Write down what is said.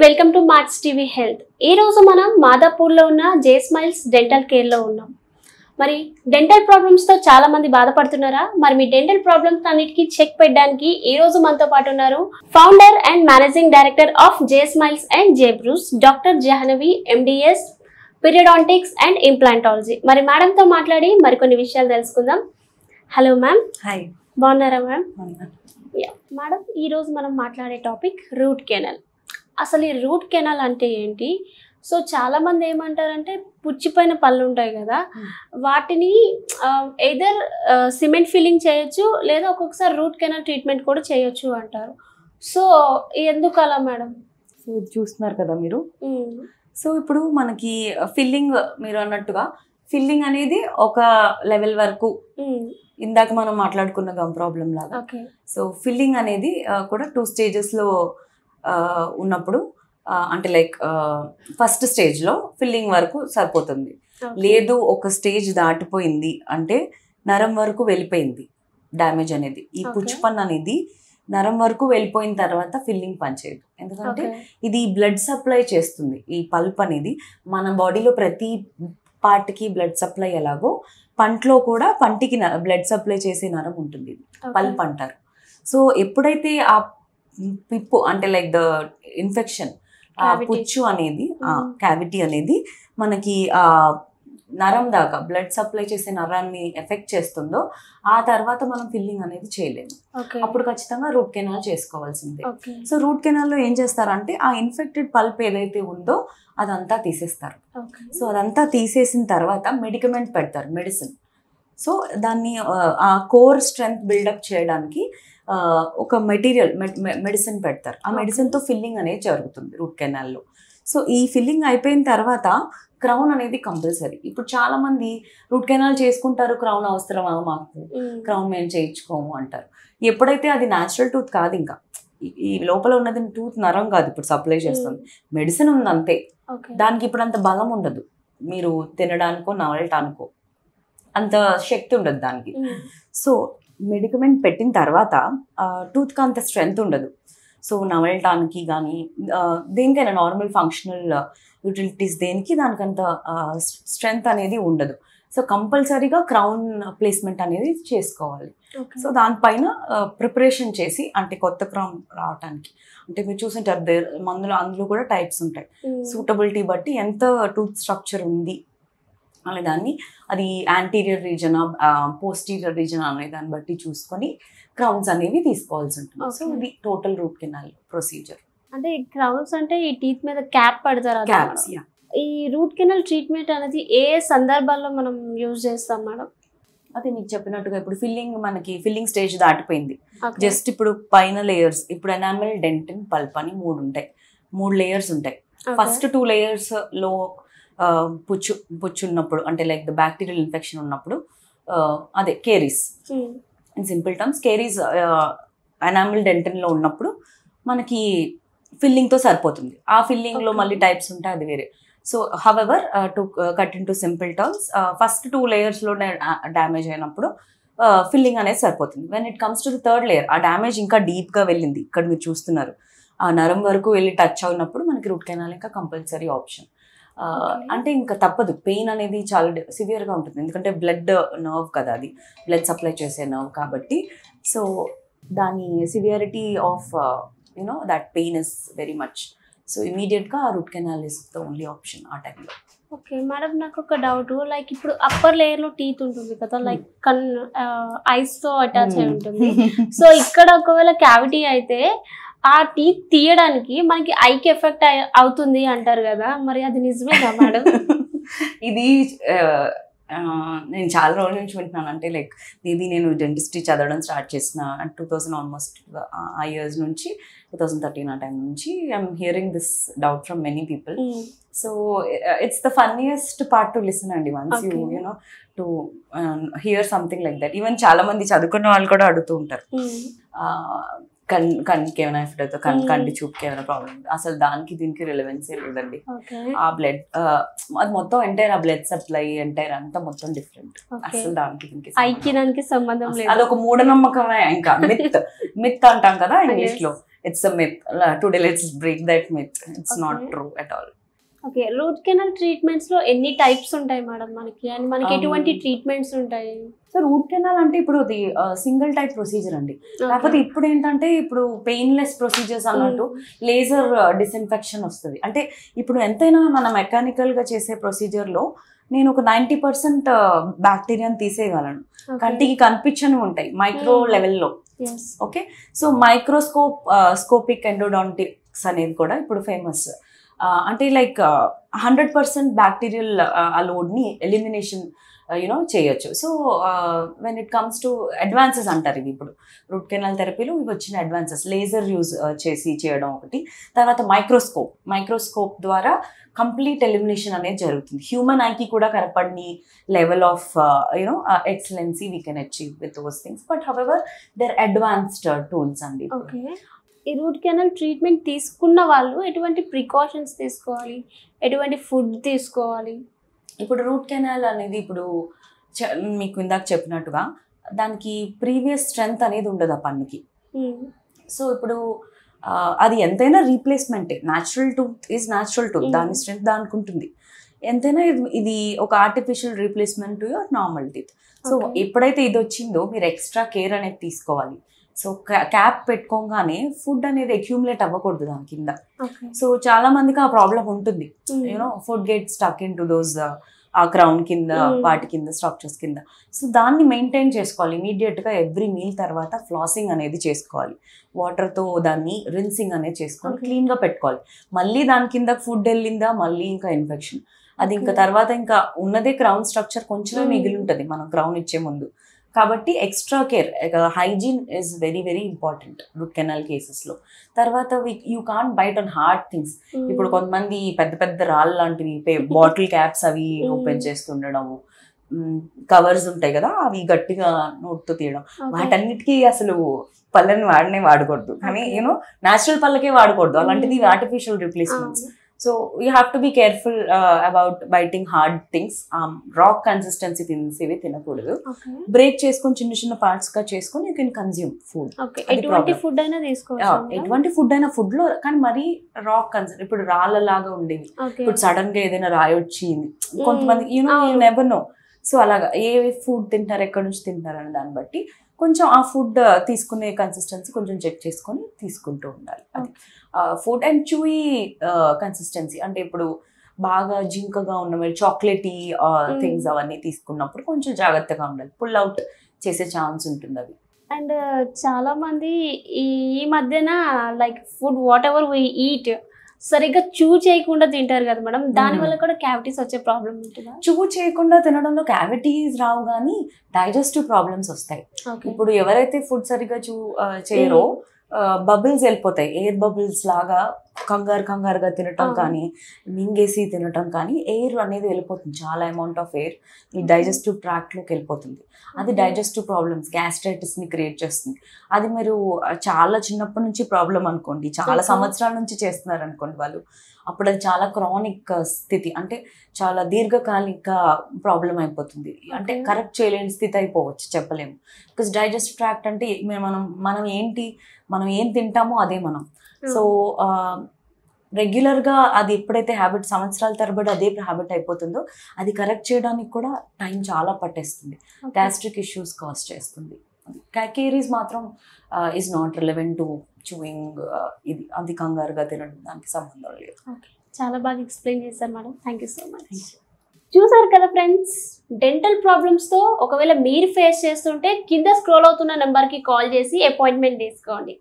Welcome to marts TV health. ఈ రోజు మనం మాదాపూర్లో ఉన్న జే స్మైల్స్ డెంటల్ కేర్లో ఉన్నాం. మరి డెంటల్ ప్రాబ్లమ్స్తో చాలా మంది బాధపడుతున్నారా? మరి మీ డెంటల్ ప్రాబ్లమ్స్ అన్నిటికీ చెక్ పెట్టడానికి ఈ రోజు మనతో పాటు ఉన్నారు founder and managing director of J smiles and J Bruce doctor Jahnavi MDS periodontics and implantology. మరి మేడంతో మాట్లాడి మరికొన్ని విషయాలు తెలుసుకుందాం. Hello ma'am. హాయ్. బాగున్నారా మ్యామ్? మేడం, ఈరోజు మనం మాట్లాడే టాపిక్ రూట్ కెనాల్. అసలు ఈ రూట్ కెనాల్ అంటే ఏంటి? సో చాలామంది ఏమంటారంటే పుచ్చిపోయిన పళ్ళు ఉంటాయి కదా, వాటిని ఎయిదర్ సిమెంట్ ఫిల్లింగ్ చేయొచ్చు లేదా ఒక్కొక్కసారి రూట్ కెనాల్ ట్రీట్మెంట్ కూడా చేయొచ్చు అంటారు. సో ఎందుకు అలా మేడం? సో ఇది చూస్తున్నారు కదా మీరు. సో ఇప్పుడు మనకి ఫిల్లింగ్, మీరు అన్నట్టుగా ఫిల్లింగ్ అనేది ఒక లెవెల్ వరకు ఇందాక మనం మాట్లాడుకున్న గమ్ ప్రాబ్లం లాగా. సో ఫిల్లింగ్ అనేది కూడా 2 స్టేజెస్లో ఉన్నప్పుడు, అంటే లైక్ ఫస్ట్ స్టేజ్లో ఫిల్లింగ్ వరకు సరిపోతుంది. లేదు ఒక స్టేజ్ దాటిపోయింది అంటే నరం వరకు వెళ్ళిపోయింది డ్యామేజ్ అనేది. ఈ పుచ్చిపన్ను అనేది నరం వరకు వెళ్ళిపోయిన తర్వాత ఫిల్లింగ్ పనిచేయదు. ఎందుకంటే ఇది బ్లడ్ సప్లై చేస్తుంది. ఈ పల్ప్ అనేది మన బాడీలో ప్రతి పార్ట్కి బ్లడ్ సప్లై ఎలాగో పంటలో కూడా పంటికి బ్లడ్ సప్లై చేసే నరం ఉంటుంది, పల్ప్ అంటారు. సో ఎప్పుడైతే ఆ పిప్పు అంటే లైక్ ద ఇన్ఫెక్షన్, పుచ్చు అనేది క్యావిటీ అనేది మనకి నరం దాకా బ్లడ్ సప్లై చేసే నరాన్ని ఎఫెక్ట్ చేస్తుందో ఆ తర్వాత మనం ఫిల్లింగ్ అనేది చేయలేము. అప్పుడు ఖచ్చితంగా రూట్ కెనాల్ చేసుకోవాల్సిందే. సో రూట్ కెనాల్లో ఏం చేస్తారంటే ఆ ఇన్ఫెక్టెడ్ పల్ప్ ఏదైతే ఉందో అదంతా తీసేస్తారు. సో అదంతా తీసేసిన తర్వాత మెడికమెంట్ పెడతారు, మెడిసిన్. సో దాన్ని ఆ కోర్ స్ట్రెంగ్త్ బిల్డప్ చేయడానికి ఒక మెటీరియల్ మెడిసిన్ పెడతారు. ఆ మెడిసిన్తో ఫిల్లింగ్ అనేది జరుగుతుంది రూట్ కెనాల్లో. సో ఈ ఫిల్లింగ్ అయిపోయిన తర్వాత క్రౌన్ అనేది కంపల్సరీ. ఇప్పుడు చాలా మంది రూట్ కెనాల్ చేసుకుంటారు, క్రౌన్ అవసరమా మాకు, క్రౌన్ మేము చేయించుకోము అంటారు. ఎప్పుడైతే అది న్యాచురల్ టూత్ కాదు, ఇంకా ఈ లోపల ఉన్నది టూత్ నరం కాదు, ఇప్పుడు సప్లై చేస్తుంది, మెడిసిన్ ఉంది అంతే. దానికి ఇప్పుడు అంత బలం ఉండదు, మీరు తినడానికో నవలటానికో అంత శక్తి ఉండదు దానికి. సో మెడికమెంట్ పెట్టిన తర్వాత టూత్కి అంత స్ట్రెంగ్త్ ఉండదు. సో నవలటానికి కానీ దేనికైనా నార్మల్ ఫంక్షనల్ యూటిలిటీస్ దేనికి దానికంత స్ట్రెంగ్త్ అనేది ఉండదు. సో కంపల్సరీగా క్రౌన్ ప్లేస్మెంట్ అనేది చేసుకోవాలి. సో దానిపైన ప్రిపరేషన్ చేసి, అంటే కొత్త క్రౌన్ రావడానికి, అంటే మీరు చూసింటారు అందులో కూడా టైప్స్ ఉంటాయి. సూటబిలిటీ బట్టి ఎంత టూత్ స్ట్రక్చర్ ఉంది అనే దాన్ని, అది యాంటీరియర్ రీజన్ పోస్టీరియర్ రీజన్ అనే దాన్ని బట్టి చూసుకొని క్రౌన్స్ అనేవి తీసుకోవాల్సి ఉంటుంది. సో ఇది టోటల్ రూట్ కెనాల్ ప్రొసీజర్. అంటే క్రౌన్స్ అంటే ఈ టీత్ మీద క్యాప్ పెడతారు. క్యాప్స్. ఈ రూట్ కెనాల్ ట్రీట్మెంట్ అనేది ఏ సందర్భాల్లో మనం యూజ్ చేస్తాం మేడం? అదే మీకు చెప్పినట్టుగా ఇప్పుడు మనకి ఫిల్లింగ్ స్టేజ్ దాటిపోయింది. జస్ట్ ఇప్పుడు పైన లేయర్స్, ఇప్పుడు ఎనామెల్, డెంటిన్, పల్ప్ అని 3 ఉంటాయి. 3 లేయర్స్ ఉంటాయి. ఫస్ట్ 2 లేయర్స్ లో పుచ్చు ఉన్నప్పుడు, అంటే లైక్ ద బ్యాక్టీరియల్ ఇన్ఫెక్షన్ ఉన్నప్పుడు, అదే caries, in simple terms caries enamel, dentine లో ఉన్నప్పుడు మనకి ఫిల్లింగ్తో సరిపోతుంది. ఆ ఫిల్లింగ్లో మళ్ళీ టైప్స్ ఉంటాయి, అది వేరే. So however to cut into simple terms, first 2 లేయర్స్లోనే డ్యామేజ్ అయినప్పుడు ఫిల్లింగ్ అనేది సరిపోతుంది. When it comes to the 3rd layer, ఆ డ్యామేజ్ ఇంకా డీప్గా వెళ్ళింది, ఇక్కడ మీరు చూస్తున్నారు, ఆ నరం వరకు వెళ్ళి టచ్ అయినప్పుడు మనకి రూట్ కెనాల్ ఇంకా కంపల్సరీ ఆప్షన్. అంటే ఇంకా తప్పదు, పెయిన్ అనేది చాలా సివియర్గా ఉంటుంది, ఎందుకంటే బ్లడ్ నర్వ్ కదా, అది బ్లడ్ సప్లై చేసే నర్వ్ కాబట్టి. సో దాని severity of that pain is very much. So immediately root canal is the only option ఆ టైంలో. ఓకే మేడం, నాకు ఒక డౌట్. లైక్ ఇప్పుడు అప్పర్ లేయర్ లో టీత్ ఉంటుంది కదా, లైక్ ఐస్ తో అటాచ్ అయి ఉంటుంది. సో ఇక్కడ ఒకవేళ క్యావిటీ అయితే ఆ టీత్ తీయడానికి మనకి ఐకి ఎఫెక్ట్ అవుతుంది అంటారు కదా, మరి అది నిజమేనా మేడం? ఇది నేను చాలా రోజుల నుంచి వింటున్నాను. అంటే లైక్ మేబీ నేను డెంటిస్ట్రీ చదవడం స్టార్ట్ చేసిన 2000 ఆల్మోస్ట్ ఆ ఇయర్స్ నుంచి 2013 ఆ టైం నుంచి I'm hearing this doubt from many people. So it's the funniest part to listen అండి, once you know to hear something like that. Even చాలా మంది చదువుకున్న వాళ్ళు కూడా అడుగుతూ ఉంటారు, కంటికి ఏమైనా ఎఫెక్ట్ అవుతుంది, కంటి చూపుకి ఏమైనా ప్రాబ్లం, అసలు దానికి దీనికి రిలవెన్సే లేదండి. ఆ బ్లడ్ అది మొత్తం ఎంటైర్, ఆ బ్లడ్ సప్లై ఎంటైర్ అంతా మొత్తం డిఫరెంట్. అసలు దానికి సంబంధం లేదు. అదొక మూఢనమ్మకమే, ఇంకా మిత్ అంటాం కదా ఇంగ్లీష్ లో. It's a myth. Today let's break that myth. It's not true at all. Okay, root canal treatments లో ఎన్ని టైప్స్ ఉంటాయి మేడం మనకి, అండ్ మనకి ఎటువంటి ట్రీట్మెంట్స్ ఉంటాయి? సో రూట్ కెనాల్ అంటే ఇప్పుడు అది సింగిల్ టైప్ ప్రొసీజర్ అండి. కాకపోతే ఇప్పుడు ఏంటంటే ఇప్పుడు పెయిన్లెస్ ప్రొసీజర్స్ అన్నట్టు లేజర్ డిస్ఇన్ఫెక్షన్ వస్తుంది. అంటే ఇప్పుడు ఎంతైనా మన మెకానికల్ గా చేసే ప్రొసీజర్ లో నేను ఒక 90% బ్యాక్టీరియాని తీసేయగలను. కంటికి కనిపించని ఉంటాయి మైక్రో లెవెల్లో. ఓకే, సో స్కోపిక్ ఎండోడాంటిక్స్ అనేది కూడా ఇప్పుడు ఫేమస్. అంటే లైక్ 100% బ్యాక్టీరియల్ ఆ లోడ్ని ఎలిమినేషన్ చేయొచ్చు. So when it comes to advances అంటారు ఇవి. ఇప్పుడు రూట్ కెనాల్ థెరపీలో ఇవి వచ్చిన అడ్వాన్సెస్. లేజర్ యూజ్ చేయడం ఒకటి, తర్వాత మైక్రోస్కోప్ ద్వారా కంప్లీట్ ఎలిమినేషన్ అనేది జరుగుతుంది. హ్యూమన్ ఐకి కూడా కనపడని level of excellency we can achieve with those things. But however there advanced tools అండి. ఈ రూట్ కెనాల్ ట్రీట్మెంట్ తీసుకున్న వాళ్ళు ఎటువంటి ప్రికాషన్స్ తీసుకోవాలి, ఎటువంటి ఫుడ్ తీసుకోవాలి? ఇప్పుడు రూట్ కెనాల్ అనేది ఇప్పుడు మీకు ఇందాక చెప్పినట్టుగా దానికి ప్రీవియస్ స్ట్రెంగ్త్ అనేది ఉండదు ఆ పన్నుకి. సో ఇప్పుడు అది ఎంతైనా రీప్లేస్మెంటే. Natural tooth is natural tooth, దాని స్ట్రెంగ్త్ దానికి ఉంటుంది. ఎంతైనా ఇది ఒక artificial replacement to your normal teeth. So ఎప్పుడైతే ఇది వచ్చిందో మీరు ఎక్స్ట్రా కేర్ అనేది తీసుకోవాలి. సో క్యాప్ పెట్టుకోగానే ఫుడ్ అనేది అక్యూములేట్ అవ్వకూడదు దాని కింద. సో చాలా మందికి ఆ ప్రాబ్లం ఉంటుంది. Food get stuck into those ఆ క్రౌన్ కింద, వాటి కింద, స్ట్రక్చర్స్ కింద. సో దాన్ని మెయింటైన్ చేసుకోవాలి. ఇమీడియట్గా ఎవ్రీ మీల్ తర్వాత ఫ్లాసింగ్ అనేది చేసుకోవాలి. వాటర్తో దాన్ని రిన్సింగ్ అనేది చేసుకొని క్లీన్గా పెట్టుకోవాలి. మళ్ళీ దాని కింద ఫుడ్ వెళ్ళిందా మళ్ళీ ఇంకా ఇన్ఫెక్షన్. అది ఇంకా తర్వాత ఇంకా ఉన్నదే క్రౌన్ స్ట్రక్చర్ కొంచెమే మిగిలి ఉంటుంది మనం క్రౌన్ ఇచ్చే ముందు. కాబట్టి extra care, hygiene is very very important root canal కేసెస్లో. తర్వాత you can't bite on hard things. ఇప్పుడు కొంతమంది పెద్ద పెద్ద రాళ్ళు లాంటివి, బాటిల్ క్యాప్స్ అవి ఓపెన్ చేస్తుండడము, కవర్స్ ఉంటాయి కదా అవి గట్టిగా నోట్తో తీయడం, వాటన్నిటికీ అసలు పళ్ళని వాడకూడదు. కానీ న్యాచురల్ పళ్ళకే వాడకూడదు. అలాంటిది artificial replacements. So you have to be careful about biting hard things. Rock consistency things ఇవి తినకూడదు. బ్రేక్ చేసుకొని చిన్న చిన్న పార్ట్స్ గా చేసుకొని యూ కెన్ కన్జ్యూమ్ ఫుడ్. ఎటువంటి ఫుడ్ అయినా తీసుకోవచ్చు. ఎటువంటి ఫుడ్ అయినా ఫుడ్ లో, కానీ మరీ రాక్ ఇప్పుడు రాళ్ళలాగా ఉండేవి. ఇప్పుడు సడన్ గా ఏదైనా రాయి వచ్చింది కొంతమంది నెవర్ నో. సో అలాగా ఏ ఫుడ్ తింటారు, ఎక్కడి నుంచి తింటారు అనే దాన్ని బట్టి కొంచెం ఆ ఫుడ్ తీసుకునే కన్సిస్టెన్సీ కొంచెం చెక్ చేసుకొని తీసుకుంటూ ఉండాలి. అది ఫుడ్ అండ్ చూయి కన్సిస్టెన్సీ. అంటే ఇప్పుడు బాగా జింకగా ఉన్న మరి చాక్లెటీ థింగ్స్ అవన్నీ తీసుకున్నప్పుడు కొంచెం జాగ్రత్తగా ఉండాలి. పుల్ అవుట్ చేసే ఛాన్స్ ఉంటుంది అవి. అండ్ చాలా మంది ఈ మధ్యన like food whatever we eat సరిగ్గా చూ చేయకుండా తింటారు కదా మేడం, దాని వల్ల కూడా క్యావిటీస్ వచ్చే ప్రాబ్లం ఉంటుందా? చూ చేయకుండా తినడంలో క్యావిటీస్ రావు, కానీ డైజెస్టివ్ ప్రాబ్లమ్స్ వస్తాయి. ఇప్పుడు ఎవరైతే ఫుడ్ సరిగ్గా చేయరో బబుల్స్ వెళ్ళిపోతాయి. ఎయిర్ బబుల్స్ లాగా కంగారుగా తినటం కానీ, మింగేసి తినటం కానీ ఎయిర్ అనేది వెళ్ళిపోతుంది. చాలా అమౌంట్ ఆఫ్ ఎయిర్ ఈ డైజెస్టివ్ ట్రాక్ట్లోకి వెళ్ళిపోతుంది. అది డైజెస్టివ్ ప్రాబ్లమ్స్, గ్యాస్ట్రైటిస్ని క్రియేట్ చేస్తుంది. అది మీరు చాలా చిన్నప్పటి నుంచి ప్రాబ్లం అనుకోండి, చాలా సంవత్సరాల నుంచి చేస్తున్నారు అనుకోండి వాళ్ళు, అప్పుడు అది చాలా క్రానిక్ స్థితి, అంటే చాలా దీర్ఘకాలిక ప్రాబ్లం అయిపోతుంది. అంటే కరెక్ట్ చేయలేని స్థితి అయిపోవచ్చు, చెప్పలేము. బికాస్ డైజెస్టివ్ ట్రాక్ట్ అంటే మనం ఏం తింటామో అదే మనం. సో రెగ్యులర్గా అది ఎప్పుడైతే హ్యాబిట్ సంవత్సరాల తరబడి అదే హ్యాబిట్ అయిపోతుందో అది కరెక్ట్ చేయడానికి కూడా టైం చాలా పట్టేస్తుంది. గ్యాస్ట్రిక్ ఇష్యూస్ కాజ్ చేస్తుంది. కేరీస్ మాత్రం is not relevant to chewing. ఇది అది కంగారుగా తినడం దానికి సంబంధం లేదు. చాలా బాగా ఎక్స్ప్లెయిన్ చేశారు madam, thank you so much. చూసారు కదా ఫ్రెండ్స్, డెంటల్ ప్రాబ్లమ్స్తో ఒకవేళ మీరు ఫేస్ చేస్తుంటే కింద స్క్రోల్ అవుతున్న నెంబర్కి కాల్ చేసి అపాయింట్మెంట్ తీసుకోండి.